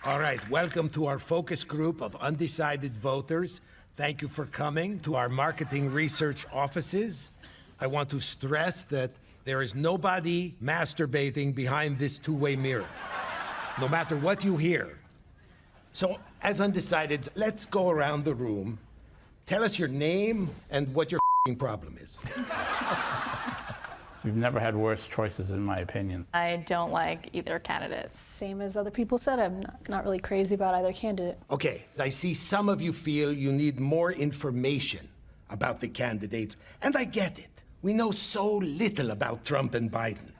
All right, welcome to our focus group of undecided voters. Thank you for coming to our marketing research offices. I want to stress that there is nobody masturbating behind this two-way mirror, no matter what you hear. So, as undecideds, let's go around the room. Tell us your name and what your problem is. We've never had worse choices, in my opinion. I don't like either candidate. Same as other people said, I'm not really crazy about either candidate. Okay, I see some of you feel you need more information about the candidates, and I get it. We know so little about Trump and Biden.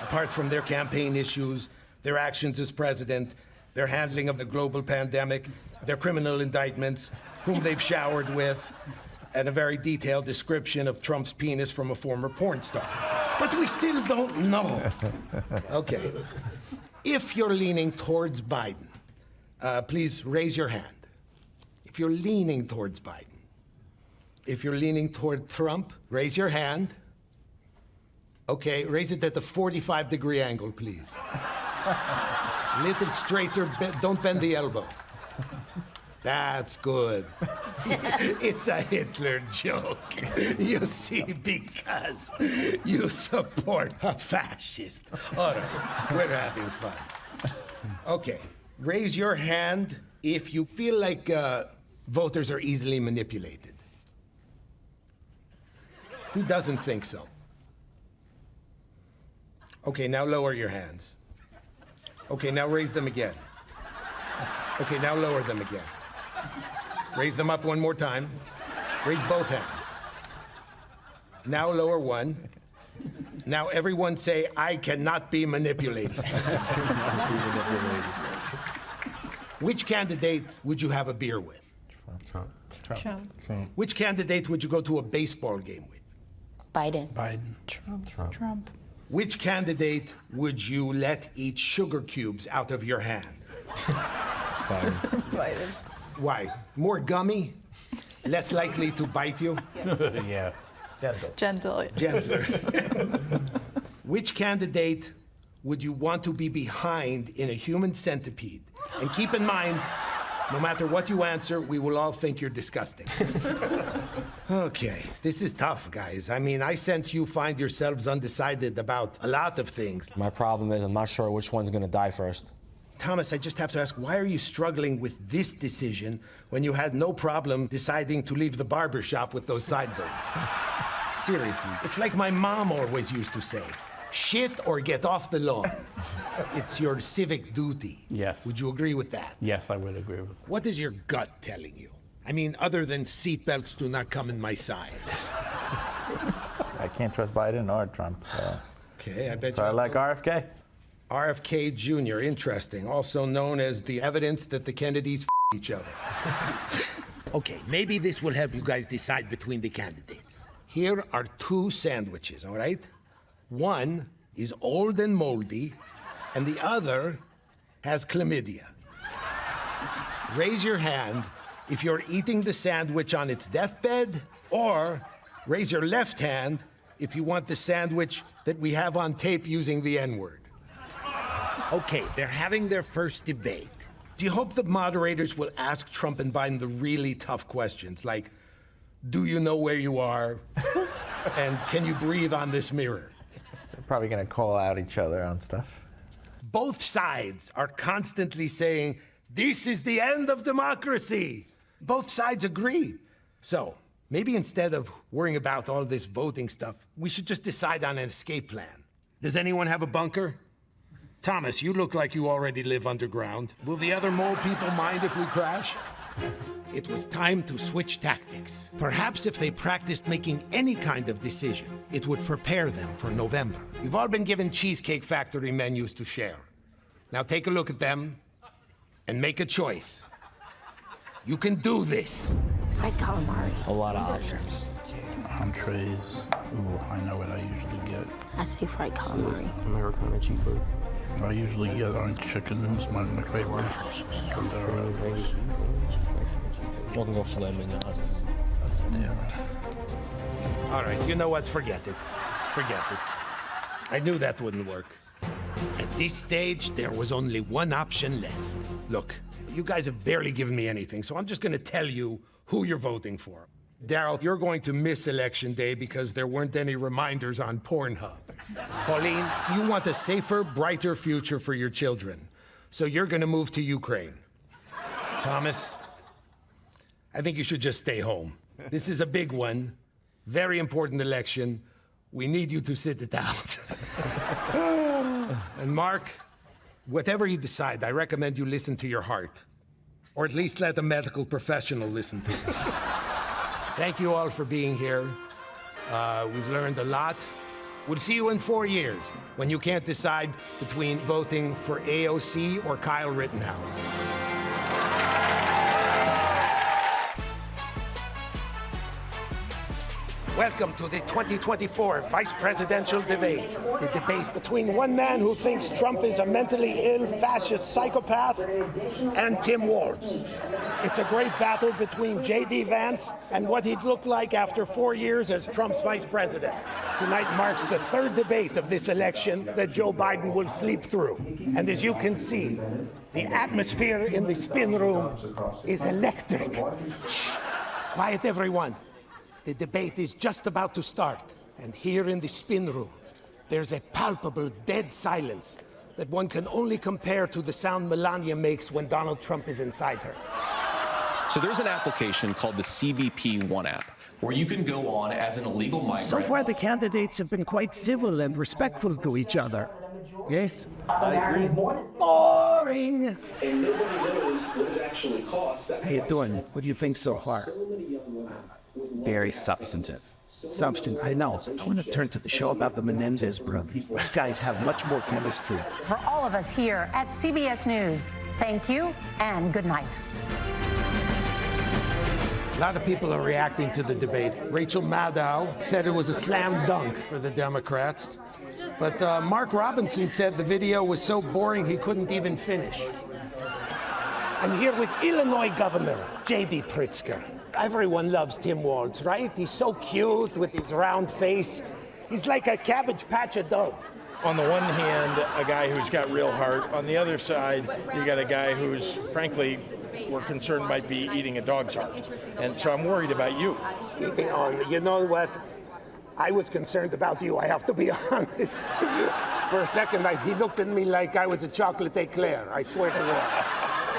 Apart from their campaign issues, their actions as president, their handling of the global pandemic, their criminal indictments, whom they've showered with, and a very detailed description of Trump's penis from a former porn star. But we still don't know. Okay. If you're leaning towards Biden, please raise your hand. If you're leaning towards Biden. If you're leaning toward Trump, raise your hand. Okay, raise it at the 45-degree angle, please. Little straighter, don't bend the elbow. That's good. It's a Hitler joke. You see, because you support a fascist. All right, we're having fun. Okay, raise your hand if you feel like voters are easily manipulated. Who doesn't think so? Okay, now lower your hands. Okay, now raise them again. Okay, now lower them again. Raise them up one more time. Raise both hands. Now lower one. Now everyone say, I cannot be manipulated. Which candidate would you have a beer with? Trump. Which candidate would you go to a baseball game with? Biden. Trump. Which candidate would you let eat sugar cubes out of your hand? Biden. Why? More gummy? Less likely to bite you? Yeah. Gentle. Gentler. Which candidate would you want to be behind in a human centipede? And keep in mind, no matter what you answer, we will all think you're disgusting. Okay, this is tough, guys. I mean, I sense you find yourselves undecided about a lot of things. My problem is I'm not sure which one's gonna die first. Thomas, I just have to ask, why are you struggling with this decision when you had no problem deciding to leave the barber shop with those sideburns? Seriously, it's like my mom always used to say, shit or get off the lawn. It's your civic duty. Yes. Would you agree with that? Yes, I would agree with that. What is your gut telling you? I mean, other than seatbelts do not come in my size. I can't trust Biden or Trump, so. Okay, I bet So you. I like RFK. RFK Jr., interesting, also known as the evidence that the Kennedys each other. Okay, maybe this will help you guys decide between the candidates. Here are two sandwiches, all right? One is old and moldy, and the other has chlamydia. Raise your hand if you're eating the sandwich on its deathbed, or raise your left hand if you want the sandwich that we have on tape using the N-word. Okay, they're having their first debate. Do you hope the moderators will ask Trump and Biden the really tough questions, like, do you know where you are? And can you breathe on this mirror? They're probably gonna call out each other on stuff. Both sides are constantly saying, this is the end of democracy. Both sides agree. So, maybe instead of worrying about all this voting stuff, we should just decide on an escape plan. Does anyone have a bunker? Thomas, you look like you already live underground. Will the other mole people mind if we crash? It was time to switch tactics. Perhaps if they practiced making any kind of decision, it would prepare them for November. You've all been given Cheesecake Factory menus to share. Now take a look at them and make a choice. You can do this. Fried calamari. A lot of options. Entrees. Ooh, I know what I usually get. I say fried calamari. Americana cheaper. I usually get orange chicken. It's my favorite. We'll go filet mignon. Yeah. All right, you know what? Forget it. Forget it. I knew that wouldn't work. At this stage, there was only one option left. Look, you guys have barely given me anything, so I'm just going to tell you who you're voting for. Daryl, you're going to miss Election Day because there weren't any reminders on Pornhub. Pauline, you want a safer, brighter future for your children, so you're going to move to Ukraine. Thomas, I think you should just stay home. This is a big one, very important election. We need you to sit it out. And Mark, whatever you decide, I recommend you listen to your heart. Or at least let a medical professional listen to you. Thank you all for being here. We've learned a lot. We'll see you in 4 years when you can't decide between voting for AOC or Kyle Rittenhouse. Welcome to the 2024 vice presidential debate. The debate between one man who thinks Trump is a mentally ill fascist psychopath and Tim Walz. It's a great battle between J.D. Vance and what he'd look like after 4 years as Trump's vice president. Tonight marks the third debate of this election that Joe Biden will sleep through. And as you can see, the atmosphere in the spin room is electric. Shh. Quiet, everyone. The debate is just about to start, and here in the spin room, there's a palpable dead silence that one can only compare to the sound Melania makes when Donald Trump is inside her. So there's an application called the CBP One app, where you can go on as an illegal migrant. So far, the candidates have been quite civil and respectful to each other. Yes? I agree. Boring! And nobody knows what it actually costs. How you doing? What do you think so far? Very substantive. Substance, I know. I want to turn to the show about the Menendez brothers. These guys have much more chemistry. For all of us here at CBS News, thank you and good night. A lot of people are reacting to the debate. Rachel Maddow said it was a slam dunk for the Democrats. But Mark Robinson said the video was so boring he couldn't even finish. I'm here with Illinois Governor J.B. Pritzker. Everyone loves Tim Walz, right? He's so cute with his round face. He's like a Cabbage Patch adult. On the one hand, a guy who's got real heart. On the other side, you got a guy who's, frankly, we're concerned might be eating a dog's heart. And so I'm worried about you. You know what? I was concerned about you, I have to be honest. For a second, he looked at me like I was a chocolate eclair, I swear to God.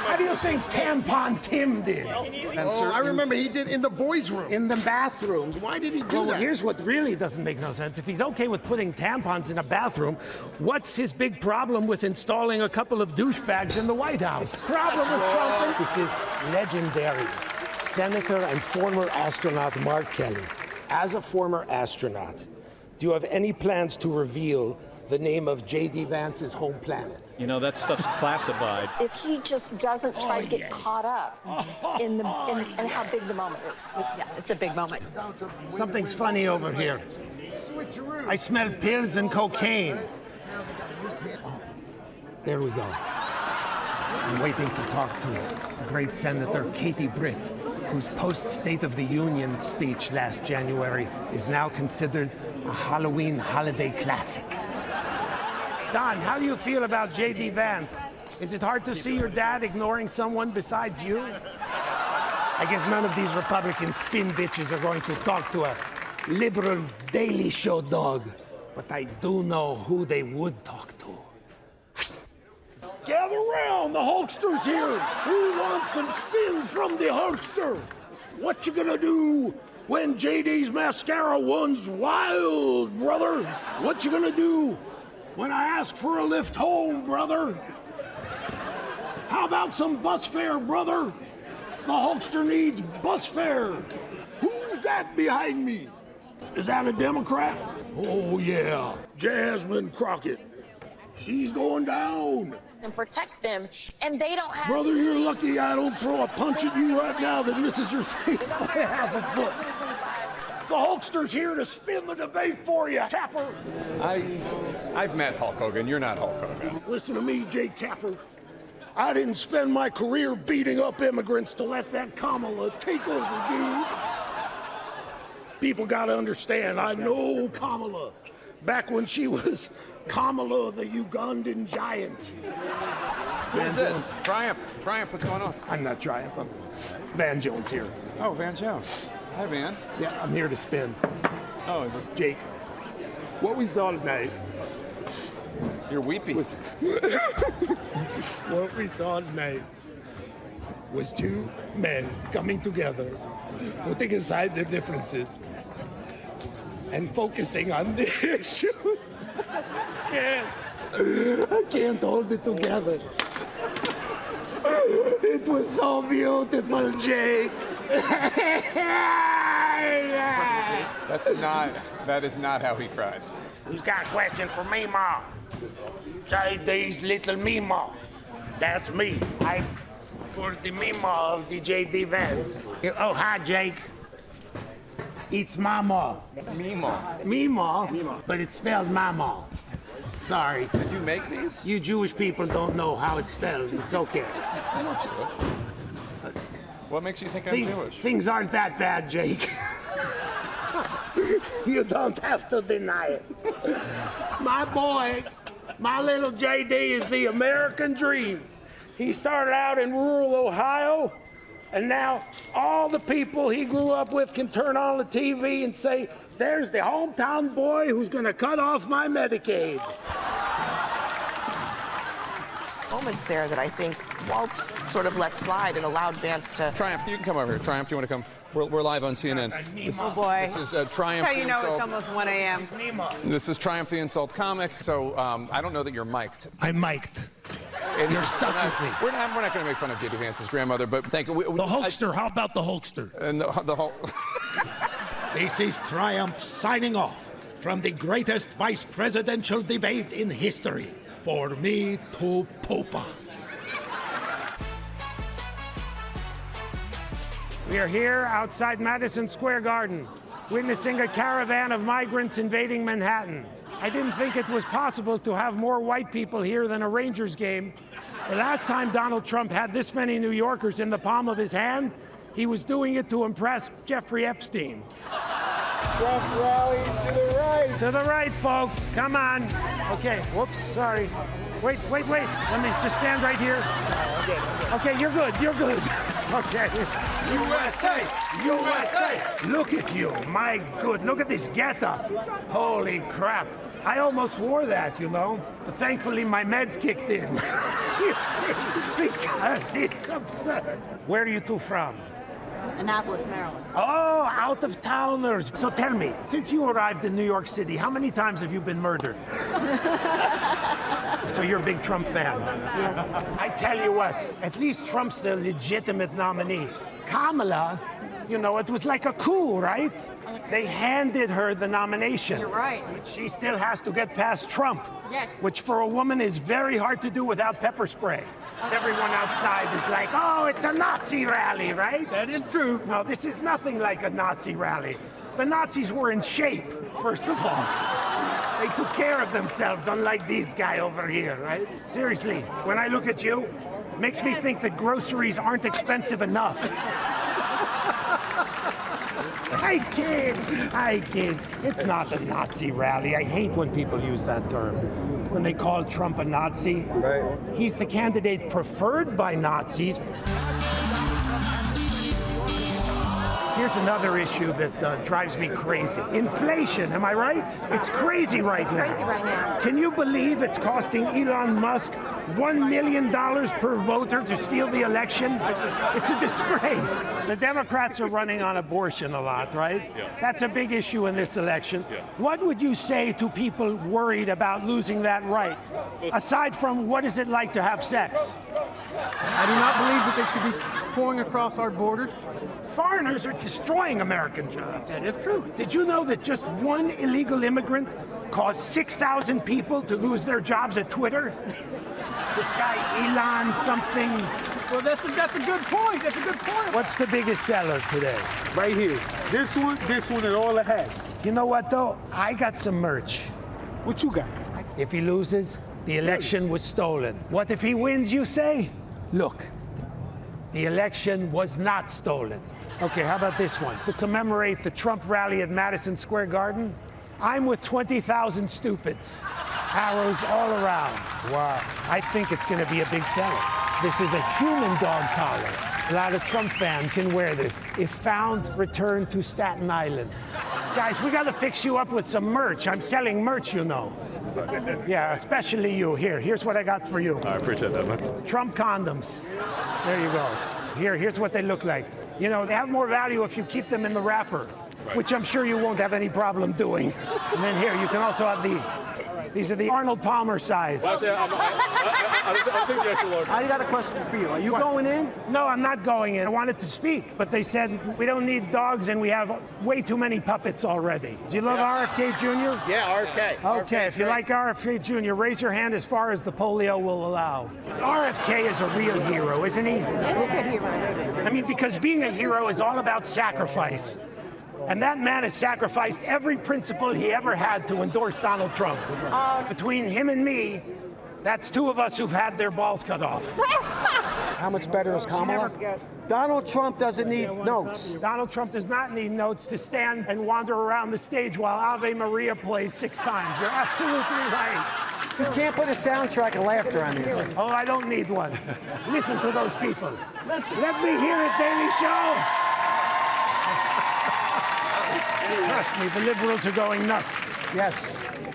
How do you think Tampon Tim did? I remember he did in the boys' room. In the bathroom. Why did he do that? Here's what really doesn't make no sense. If he's okay with putting tampons in a bathroom, what's his big problem with installing a couple of douchebags in the White House? Problem with Trump? This is legendary. Senator and former astronaut Mark Kelly. As a former astronaut, do you have any plans to reveal the name of J.D. Vance's home planet? You know, that stuff's classified. If he just doesn't try to get caught up in how big the moment is. Yeah, it's a big moment. Something's funny over here. I smell pills and cocaine. There we go. I'm waiting to talk to the great Senator Katie Britt, whose post-State of the Union speech last January is now considered a Halloween holiday classic. Don, how do you feel about J.D. Vance? Is it hard to see your dad ignoring someone besides you? I guess none of these Republican spin bitches are going to talk to a liberal Daily Show dog, but I do know who they would talk to. Gather round, the Hulkster's here. Who wants some spin from the Hulkster? What you gonna do when JD's mascara runs wild, brother? What you gonna do when I ask for a lift home, brother? How about some bus fare, brother? The Hulkster needs bus fare. Who's that behind me? Is that a Democrat? Oh, yeah. Jasmine Crockett. She's going down. And protect them, and they don't have... Brother, you're lucky I don't throw a punch at you right now that misses your face by half a foot. The Hulkster's here to spin the debate for you, Tapper. I've met Hulk Hogan. You're not Hulk Hogan. Listen to me, Jay Tapper. I didn't spend my career beating up immigrants to let that Kamala take over, dude. People gotta understand, I know Kamala. Back when she was Kamala, the Ugandan giant. Who is this? Triumph. Triumph, what's going on? I'm not Triumph. I'm Van Jones here. Oh, Van Jones. Hi, Van. Yeah, I'm here to spin. Oh, Jake, what we saw tonight. You're weepy. What we saw tonight was two men coming together, putting aside their differences, and focusing on the issues. I can't hold it together. It was so beautiful, Jake. That is not how he cries. Who's got a question for me, Ma? JD's little Mima. That's me. I'm for the Mima of the JD Vance. Oh, hi, Jake. It's Mama. Mima. Mima, but it's spelled Mama. Sorry. Did you make these? You Jewish people don't know how it's spelled. It's okay. I'm not Jewish. What makes you think I'm Jewish? Things aren't that bad, Jake. You don't have to deny it. My boy, my little JD is the American dream. He started out in rural Ohio, and now all the people he grew up with can turn on the TV and say, there's the hometown boy who's going to cut off my Medicaid. Moments there that I think Waltz sort of let slide and allowed Vance to... Triumph, you can come over here. Triumph, do you want to come? We're live on CNN. Oh, boy. This is Triumph. That's how you know it's almost 1 a.m. This is Triumph the Insult comic. So I don't know that you're mic'd. I'm mic'd. And You're stuck with me. We're not going to make fun of J.D. Vance's grandmother, but thank you. The Hulkster, how about the Hulkster? And the whole... This is Triumph signing off from the greatest vice presidential debate in history. For me to poop on. We are here outside Madison Square Garden, witnessing a caravan of migrants invading Manhattan. I didn't think it was possible to have more white people here than a Rangers game. The last time Donald Trump had this many New Yorkers in the palm of his hand, he was doing it to impress Jeffrey Epstein. Trump rally to the right. To the right, folks. Come on. Okay, whoops, sorry. Wait. Let me just stand right here. Okay, you're good. Okay. USA! Look at you. My good. Look at this getup. Holy crap. I almost wore that, you know. But thankfully, my meds kicked in. You see, because it's absurd. Where are you two from? Annapolis, Maryland. Oh, out of towners. So tell me, since you arrived in New York City, how many times have you been murdered? So you're a big Trump fan? Yes. I tell you what, at least Trump's the legitimate nominee. Kamala, you know, it was like a coup, right? They handed her the nomination. You're right. But she still has to get past Trump. Yes. Which for a woman is very hard to do without pepper spray. Everyone outside is like, oh, it's a Nazi rally, right? That is true. No, this is nothing like a Nazi rally. The Nazis were in shape, first of all. They took care of themselves, unlike this guy over here, right? Seriously, when I look at you, it makes me think that groceries aren't expensive enough. I kid. It's not a Nazi rally. I hate when people use that term. When they call Trump a Nazi. Right. He's the candidate preferred by Nazis. Here's another issue that drives me crazy. Inflation, am I right? It's crazy right now. Crazy right now. Can you believe it's costing Elon Musk $1 million per voter to steal the election? It's a disgrace. The Democrats are running on abortion a lot, right? Yeah. That's a big issue in this election. Yeah. What would you say to people worried about losing that right? Aside from what is it like to have sex? I do not believe that they should be pouring across our borders. Foreigners are destroying American jobs. That is true. Did you know that just one illegal immigrant caused 6,000 people to lose their jobs at Twitter? This guy, Elon something. Well, that's a good point. That's a good point. What's the biggest seller today? Right here. This one, and all it has. You know what, though? I got some merch. What you got? If he loses, the election was stolen. What if he wins, you say? Look, the election was not stolen. Okay, how about this one? To commemorate the Trump rally at Madison Square Garden, I'm with 20,000 stupids. Arrows all around. Wow. I think it's going to be a big seller. This is a human dog collar. A lot of Trump fans can wear this. If found, return to Staten Island. Guys, we got to fix you up with some merch. I'm selling merch, you know. Yeah, especially you. Here's what I got for you. I appreciate that, man. Trump condoms. There you go. Here's what they look like. You know, they have more value if you keep them in the wrapper, which I'm sure you won't have any problem doing. And then here, you can also have these. These are the Arnold Palmer size. Well, I think that's a lot. I got a question for you. Are you going in? No, I'm not going in. I wanted to speak, but they said we don't need dogs and we have way too many puppets already. Do you love RFK Jr.? Yeah, RFK. Okay, if you like RFK Jr., raise your hand as far as the polio will allow. RFK is a real hero, isn't he? He's a good hero. I mean, because being a hero is all about sacrifice. And that man has sacrificed every principle he ever had to endorse Donald Trump. Between him and me, that's two of us who've had their balls cut off. How much better is Kamala? Donald Trump doesn't need notes. Donald Trump does not need notes to stand and wander around the stage while Ave Maria plays 6 times. You're absolutely right. You can't put a soundtrack of laughter on this. Oh, I don't need one. Listen to those people. Listen. Let me hear it, Daily Show. Trust me, the liberals are going nuts. Yes.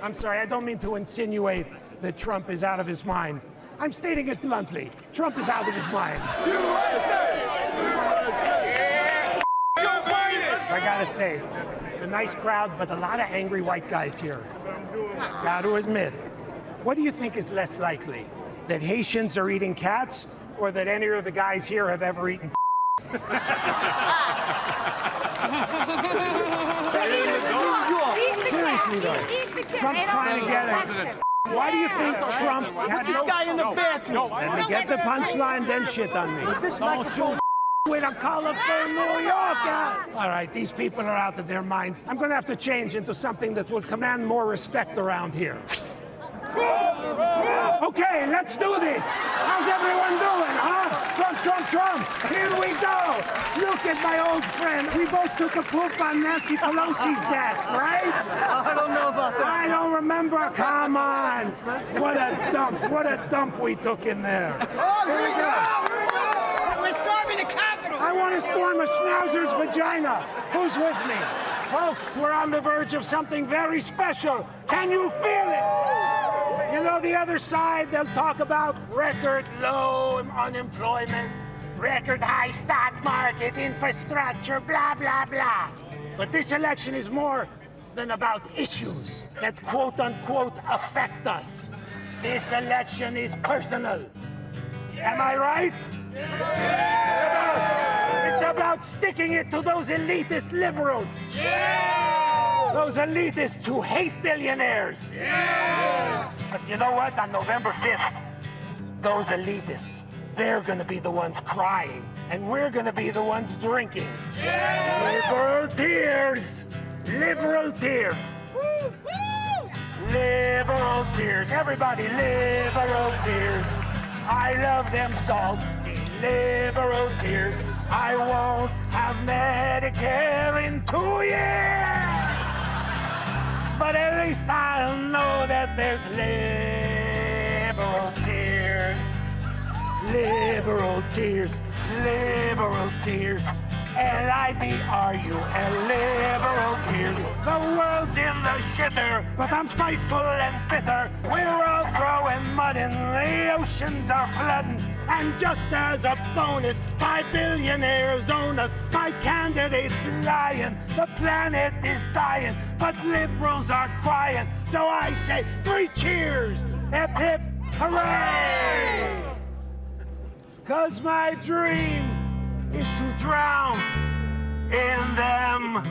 I'm sorry, I don't mean to insinuate that Trump is out of his mind. I'm stating it bluntly. Trump is out of his mind. I gotta say, it's a nice crowd, but a lot of angry white guys here. Gotta admit. What do you think is less likely? That Haitians are eating cats, or that any of the guys here have ever eaten Seriously though, Trump's trying to get it. Why do you think Trump had this guy in the bathroom? Let me get the punchline, then shit on me. Don't you with a colorful New Yorker. All right, these people are out of their minds. I'm gonna have to change into something that will command more respect around here. Okay, let's do this. How's everyone doing, huh? Trump, Trump, Trump. Here we go. Look at my old friend. We both took a poop on Nancy Pelosi's desk, right? I don't know about that. I don't remember. Come on. What a dump we took in there. Here we go. We're storming the Capitol. I want to storm a schnauzer's vagina. Who's with me? Folks, we're on the verge of something very special. Can you feel it? You know, the other side, they'll talk about record low unemployment, record high stock market, infrastructure, blah, blah, blah. But this election is more than about issues that quote unquote affect us. This election is personal. Am I right? It's about sticking it to those elitist liberals. Those elitists who hate billionaires. But you know what? On November 5th, those elitists, they're gonna be the ones crying, and we're gonna be the ones drinking. Liberal tears! Liberal tears! Liberal tears! Everybody, liberal tears! I love them salty liberal tears. I won't have Medicare in 2 years! But at least I'll know that there's liberal tears. Liberal tears, liberal tears. L-I-B-R-U-L, liberal tears. The world's in the shitter, but I'm spiteful and bitter. We're all throwing mud in, the oceans are flooding. And just as a bonus, 5 billionaires own us. My candidate's lying, the planet is dying, but liberals are crying. So I say 3 cheers, hip hip hooray! 'Cause my dream is to drown in them